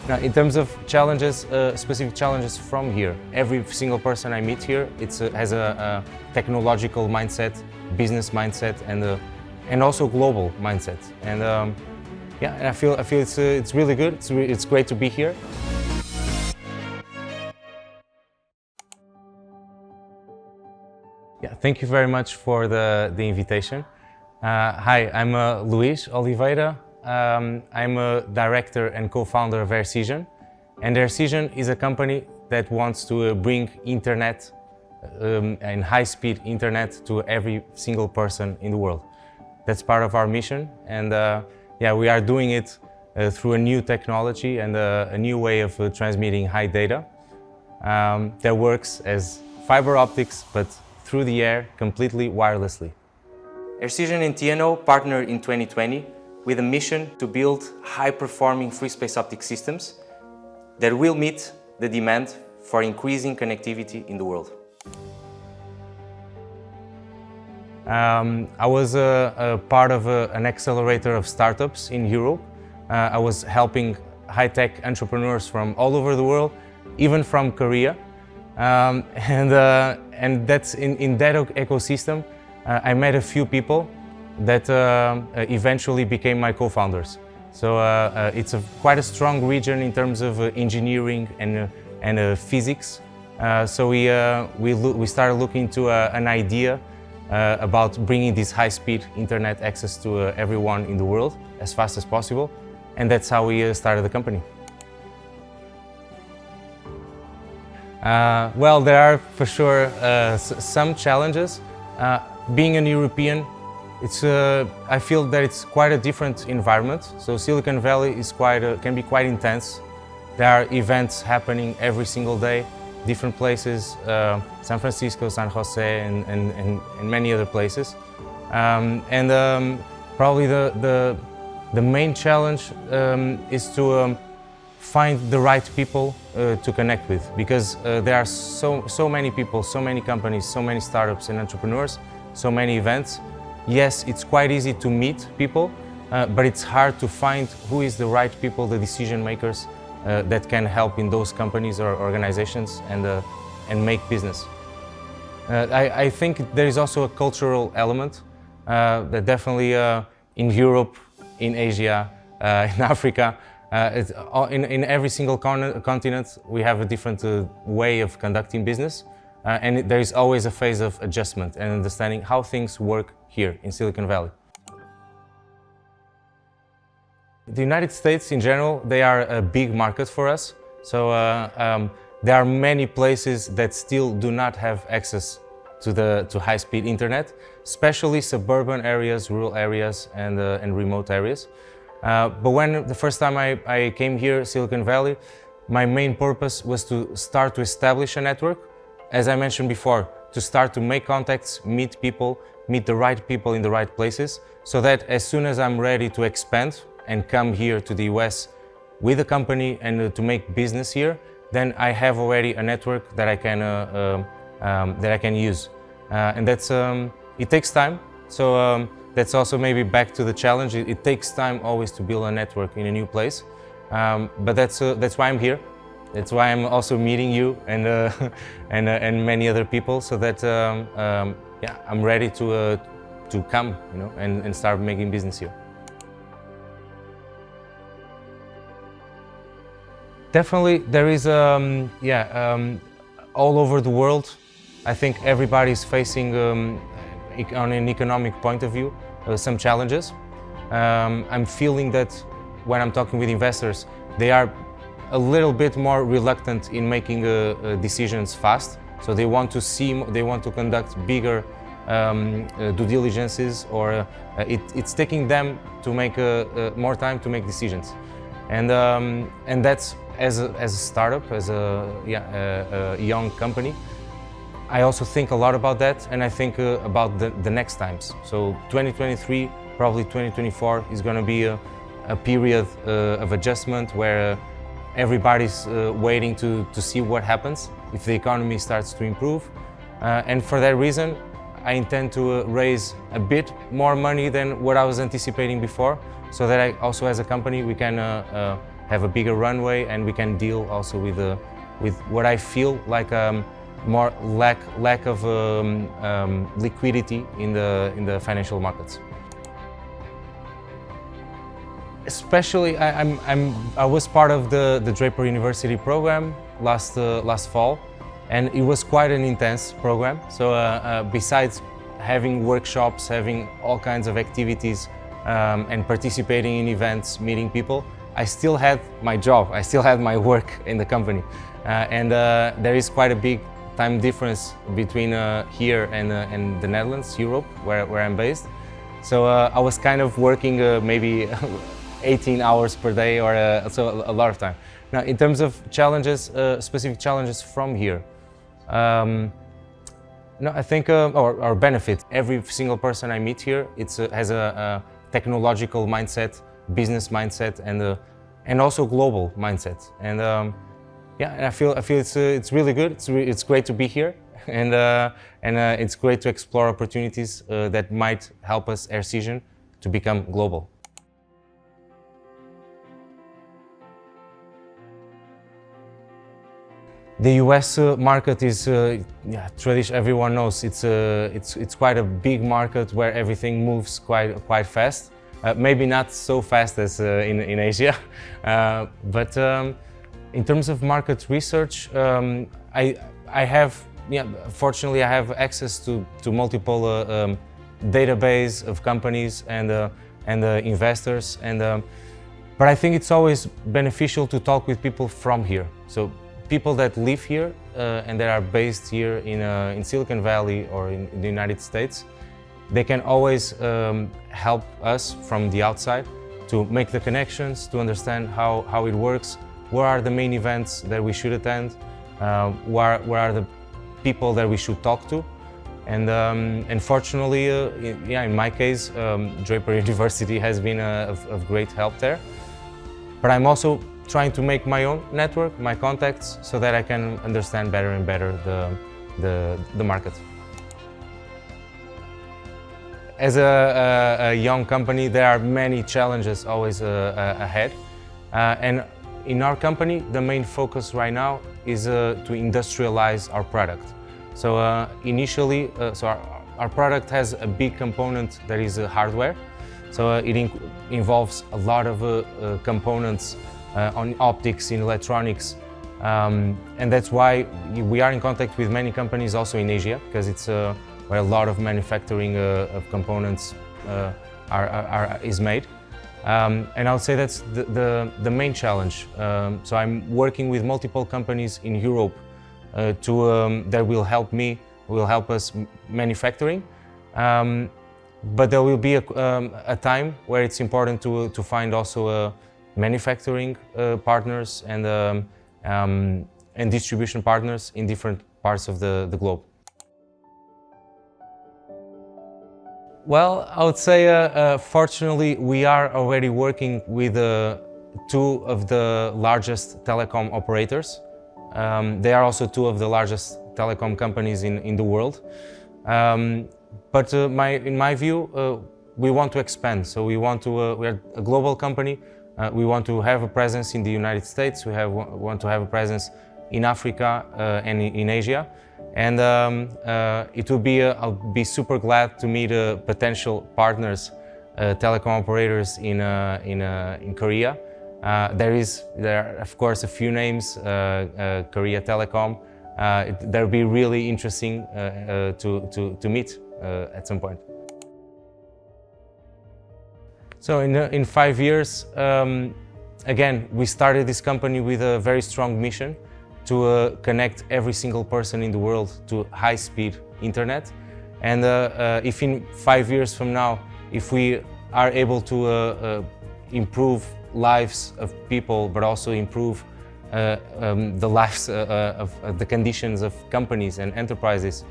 Now, in terms of challenges, specific challenges from here, every single person I meet here has a technological mindset, business mindset, and also global mindset. And yeah, and I feel it's really good. It's great to be here. Yeah, thank you very much for the invitation. Hi, I'm Luis Oliveiraga. I'm a director and co-founder of Aircision. And Aircision is a company that wants to bring internet and high-speed internet to every single person in the world. That's part of our mission. And yeah, we are doing it through a new technology and a new way of transmitting high data that works as fiber optics, but through the air, completely wirelessly. Aircision and TNO partnered in 2020 with a mission to build high-performing free space optic systems that will meet the demand for increasing connectivity in the world. I was a part of an accelerator of startups in Europe. I was helping high-tech entrepreneurs from all over the world, even from Korea. And that's in that ecosystem, I met a few people that eventually became my co-founders. So it's quite a strong region in terms of engineering and physics. So we started looking into an idea about bringing this high-speed internet access to everyone in the world as fast as possible, and that's how we started the company. Well, there are for sure some challenges. Being an European, I feel that it's quite a different environment. So Silicon Valley is can be quite intense. There are events happening every single day, different places, San Francisco, San Jose, and many other places. Probably the main challenge is to find the right people to connect with, because there are so many people, so many companies, so many startups and entrepreneurs, so many events. Yes, it's quite easy to meet people, but it's hard to find who is the right people, the decision makers that can help in those companies or organizations and make business. I think there is also a cultural element that definitely in Europe, in Asia, in Africa, in every single continent, we have a different way of conducting business, and there is always a phase of adjustment and understanding how things work here in Silicon Valley. The United States in general, they are a big market for us. So there are many places that still do not have access to high-speed internet, especially suburban areas, rural areas, and remote areas. But when the first time I came here, Silicon Valley, my main purpose was to start to establish a network. As I mentioned before, to start to make contacts, meet people, meet the right people in the right places, so that as soon as I'm ready to expand and come here to the US with a company and to make business here, then I have already a network that I can use. And that's it takes time. So that's also maybe back to the challenge. It takes time always to build a network in a new place. But that's why I'm here. That's why I'm also meeting you and many other people, so that yeah, I'm ready to come, and start making business here. Definitely, there is all over the world. I think everybody is facing, on an economic point of view, some challenges. I'm feeling that when I'm talking with investors, they are a little bit more reluctant in making decisions fast. So they want to conduct bigger due diligences, or it's taking them to make more time to make decisions. And that's as a startup, as a young company. I also think a lot about that, and I think about the next times. So 2023, probably 2024 is going to be a period of adjustment where everybody's waiting to see what happens if the economy starts to improve. And for that reason, I intend to raise a bit more money than what I was anticipating before, so that I also, as a company, we can have a bigger runway, and we can deal also with what I feel like more lack of liquidity in the financial markets. Especially, I was part of the Draper University program last fall, and it was quite an intense program. So besides having workshops, having all kinds of activities, and participating in events, meeting people, I still had my job, I still had my work in the company. And there is quite a big time difference between here and the Netherlands, Europe, where I'm based. So I was kind of working maybe 18 hours per day, or so a lot of time. Now, in terms of challenges, specific challenges from here, no, I think, or benefit. Every single person I meet here, has a technological mindset, business mindset, and also global mindset. And yeah, and I feel it's really good. It's great to be here, and it's great to explore opportunities that might help us, Aircision, to become global. The US market is, tradition. Everyone knows it's quite a big market where everything moves quite fast. Maybe not so fast as in Asia, but in terms of market research, I have, fortunately, I have access to multiple database of companies and investors, but I think it's always beneficial to talk with people from here. So people that live here and that are based here in Silicon Valley or in the United States, they can always help us from the outside to make the connections, to understand how it works, where are the main events that we should attend, where are the people that we should talk to. And fortunately, in my case, Draper University has been of great help there. But I'm also trying to make my own network, my contacts, so that I can understand better and better the market. As a young company, there are many challenges always ahead. And in our company, the main focus right now is to industrialize our product. So initially, our product has a big component that is hardware. So it involves a lot of components on optics, in electronics, and that's why we are in contact with many companies also in Asia, because it's where a lot of manufacturing of components is made. And I would say that's the main challenge. So I'm working with multiple companies in Europe that will help us manufacturing. But there will be a time where it's important to find also manufacturing partners and distribution partners in different parts of the globe. Well, I would say, fortunately, we are already working with two of the largest telecom operators. They are also two of the largest telecom companies in the world. But in my view, we want to expand. So we are a global company. We want to have a presence in the United States. We want to have a presence in Africa and in Asia. And I'll be super glad to meet potential partners, telecom operators in Korea. There are of course a few names, Korea Telecom. That would be really interesting to meet at some point. So in 5 years, again, we started this company with a very strong mission to connect every single person in the world to high-speed internet. And if in 5 years from now, if we are able to improve lives of people, but also improve the lives of the conditions of companies and enterprises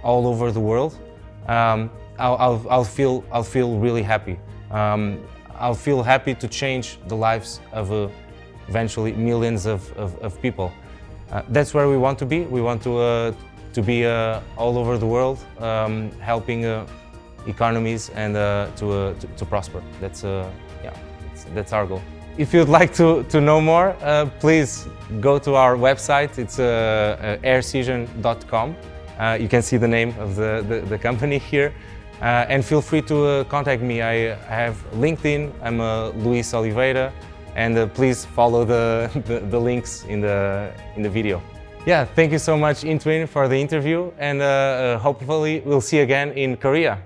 all over the world, I'll feel really happy. I'll feel happy to change the lives of eventually millions of people. That's where we want to be. We want to be all over the world, helping economies and to prosper. That's our goal. if you'd like to know more, please go to our website. It's Aircision.com. You can see the name of the company here. And feel free to contact me. I have LinkedIn. I'm Luis Oliveiraal, and please follow the links in the video. Yeah, thank you so much, Intwin, for the interview, and hopefully we'll see you again in Korea.